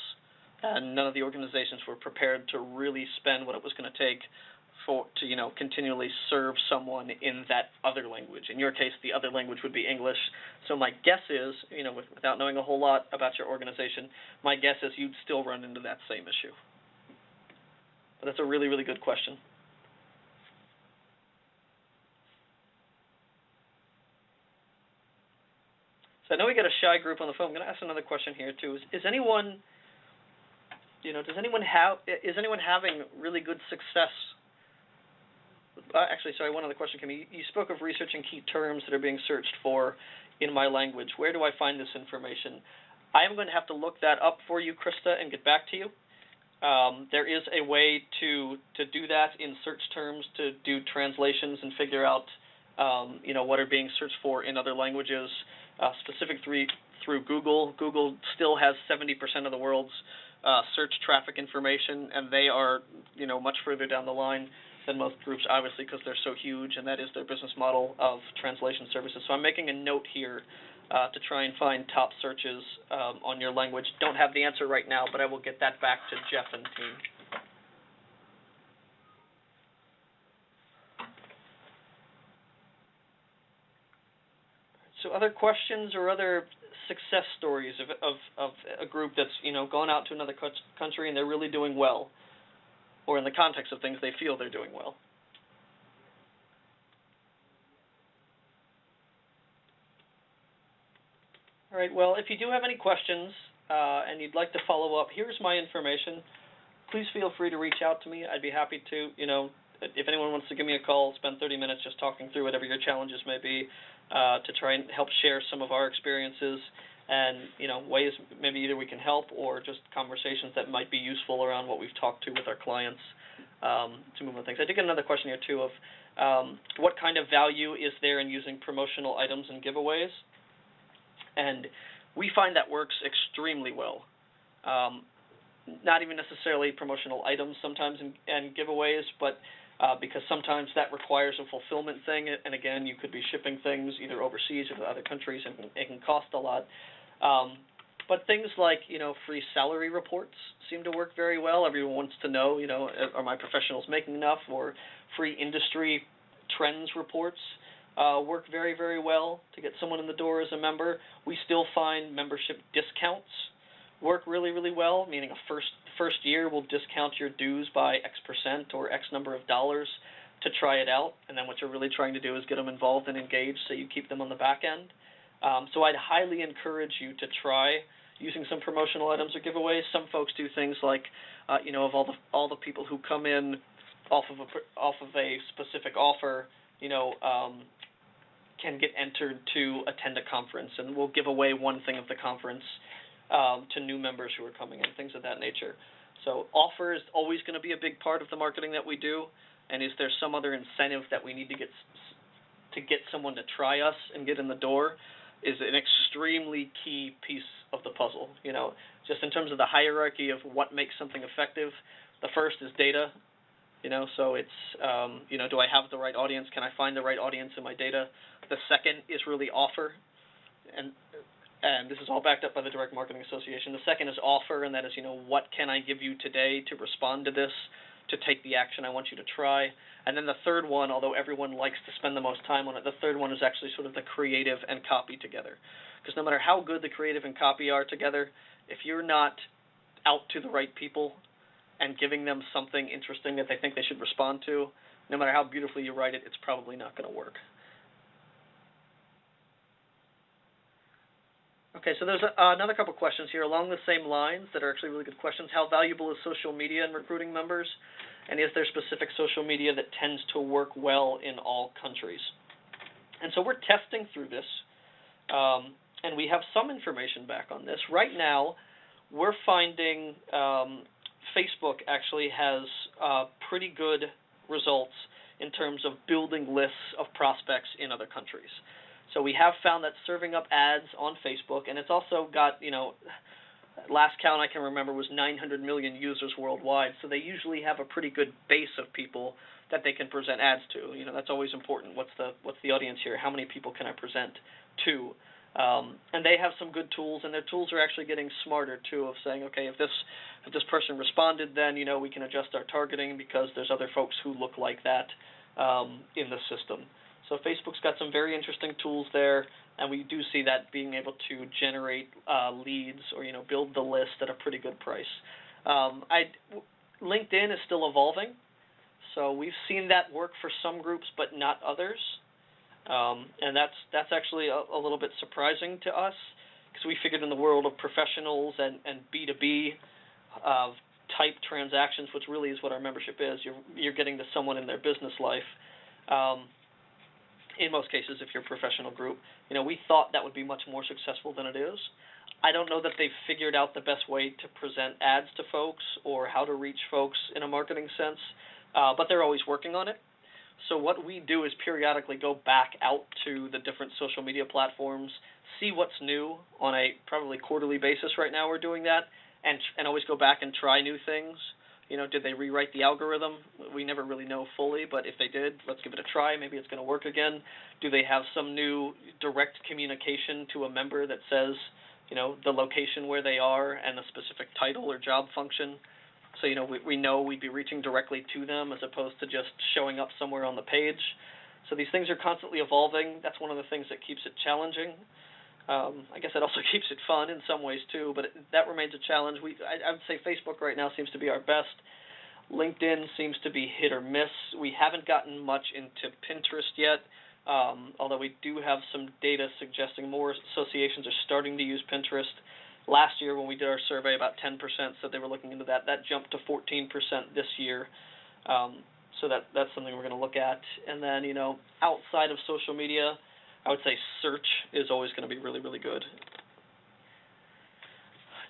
And none of the organizations were prepared to really spend what it was going to take to continually serve someone in that other language. In your case, the other language would be English. So my guess is, without knowing a whole lot about your organization, my guess is you'd still run into that same issue. But that's a really, really good question. So I know we got a shy group on the phone. I'm going to ask another question here too. Is anyone having really good success? Actually, sorry, one other question came in. You spoke of researching key terms that are being searched for in my language. Where do I find this information? I am going to have to look that up for you, Krista, and get back to you. There is a way to do that in search terms, to do translations and figure out what are being searched for in other languages, specific through Google. Google still has 70% of the world's search traffic information, and they are much further down the line than most groups, obviously, because they're so huge, and that is their business model of translation services. So I'm making a note here to try and find top searches on your language. Don't have the answer right now, but I will get that back to Jeff and team. So other questions or other success stories of a group that's gone out to another country and they're really doing well, or in the context of things they feel they're doing well? All right, well, if you do have any questions and you'd like to follow up, here's my information. Please feel free to reach out to me. I'd be happy to, if anyone wants to give me a call, spend 30 minutes just talking through whatever your challenges may be, to try and help share some of our experiences and, ways maybe either we can help or just conversations that might be useful around what we've talked to with our clients to move on things. I did get another question here, too, of what kind of value is there in using promotional items and giveaways? And we find that works extremely well. Not even necessarily promotional items sometimes and giveaways, but because sometimes that requires a fulfillment thing, and again, you could be shipping things either overseas or to other countries, and it can cost a lot. But things like, free salary reports seem to work very well. Everyone wants to know, are my professionals making enough? Or free industry trends reports work very, very well to get someone in the door as a member. We still find membership discounts work really, really well, meaning a first year will discount your dues by X% or X number of dollars. to try it out, and then what you're really trying to do is get them involved and engaged so you keep them on the back end. So I'd highly encourage you to try using some promotional items or giveaways. Some folks do things like, of all the people who come in off of a specific offer, can get entered to attend a conference, and we'll give away one thing of the conference to new members who are coming in, things of that nature. So offer is always going to be a big part of the marketing that we do, and is there some other incentive that we need to get someone to try us and get in the door is an extremely key piece of the puzzle. Just in terms of the hierarchy of what makes something effective, the first is data. So it's, do I have the right audience? Can I find the right audience in my data? The second is really offer, and this is all backed up by the Direct Marketing Association. The second is offer, and that is, what can I give you today to respond to this, to take the action I want you to try? And then the third one, although everyone likes to spend the most time on it, the third one is actually sort of the creative and copy together. Because no matter how good the creative and copy are together, if you're not out to the right people and giving them something interesting that they think they should respond to, no matter how beautifully you write it, it's probably not going to work. Okay, so there's another couple questions here along the same lines that are actually really good questions. How valuable is social media in recruiting members? And is there specific social media that tends to work well in all countries? And so we're testing through this, and we have some information back on this. Right now, we're finding Facebook actually has pretty good results in terms of building lists of prospects in other countries. So we have found that serving up ads on Facebook, and it's also got, last count I can remember was 900 million users worldwide, so they usually have a pretty good base of people that they can present ads to. That's always important. What's the audience here? How many people can I present to? And they have some good tools, and their tools are actually getting smarter too, of saying, okay, if this person responded, then we can adjust our targeting because there's other folks who look like that in the system. So Facebook's got some very interesting tools there, and we do see that being able to generate leads or build the list at a pretty good price. LinkedIn is still evolving, so we've seen that work for some groups but not others. And that's actually a little bit surprising to us, because we figured in the world of professionals and B2B type transactions, which really is what our membership is, you're getting to someone in their business life. In most cases, if you're a professional group, we thought that would be much more successful than it is. I don't know that they've figured out the best way to present ads to folks or how to reach folks in a marketing sense, but they're always working on it. So what we do is periodically go back out to the different social media platforms, see what's new on a probably quarterly basis. Right now we're doing that, and always go back and try new things. Did they rewrite the algorithm? We never really know fully, but if they did, let's give it a try. Maybe it's going to work again. Do they have some new direct communication to a member that says, the location where they are and a specific title or job function? So, we know we'd be reaching directly to them as opposed to just showing up somewhere on the page. So these things are constantly evolving. That's one of the things that keeps it challenging. I guess it also keeps it fun in some ways too, but that remains a challenge. I would say Facebook right now seems to be our best. LinkedIn seems to be hit or miss. We haven't gotten much into Pinterest yet, although we do have some data suggesting more associations are starting to use Pinterest. Last year when we did our survey, about 10% said they were looking into that. That jumped to 14% this year. So that's something we're going to look at. And then, outside of social media, I would say search is always going to be really, really good.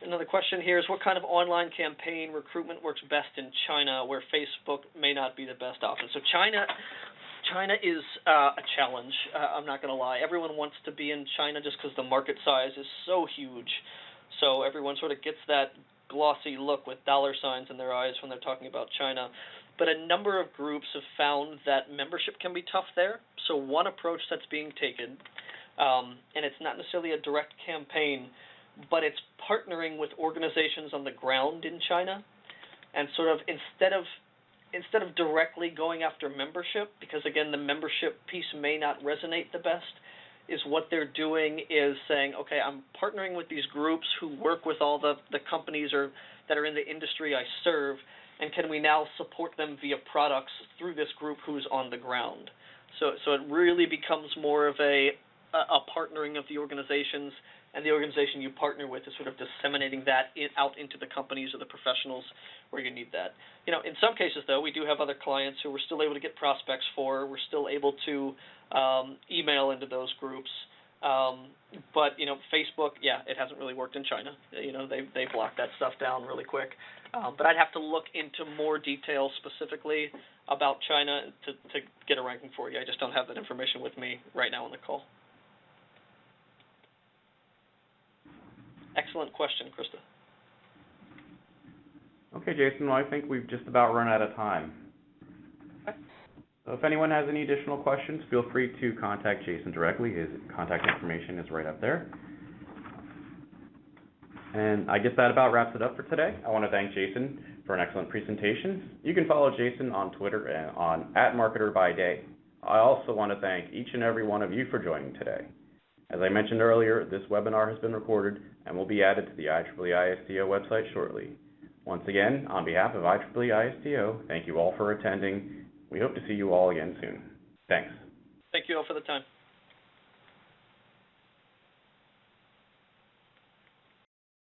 Another question here is, what kind of online campaign recruitment works best in China, where Facebook may not be the best option? So China is a challenge. I'm not going to lie. Everyone wants to be in China just because the market size is so huge. So everyone sort of gets that glossy look with dollar signs in their eyes when they're talking about China. But a number of groups have found that membership can be tough there. So one approach that's being taken, and it's not necessarily a direct campaign, but it's partnering with organizations on the ground in China, and sort of instead of directly going after membership, because again the membership piece may not resonate the best, is what they're doing is saying, okay, I'm partnering with these groups who work with all the companies or that are in the industry I serve, and can we now support them via products through this group who's on the ground? So it really becomes more of a partnering of the organizations, and the organization you partner with is sort of disseminating that out into the companies or the professionals where you need that. You know, in some cases, though, we do have other clients who we're still able to get prospects for. We're still able to email into those groups. But, you know, Facebook, yeah, it hasn't really worked in China. You know, they blocked that stuff down really quick. But I'd have to look into more details specifically about China to get a ranking for you. I just don't have that information with me right now on the call. Excellent question, Krista. Okay, Jason, well, I think we've just about run out of time. Okay. So if anyone has any additional questions, feel free to contact Jason directly. His contact information is right up there. And I guess that about wraps it up for today. I want to thank Jason for an excellent presentation. You can follow Jason on Twitter and on @MarketerByDay. I also want to thank each and every one of you for joining today. As I mentioned earlier, this webinar has been recorded and will be added to the IEEE-ISTO website shortly. Once again, on behalf of IEEE-ISTO, thank you all for attending. We hope to see you all again soon. Thanks. Thank you all for the time.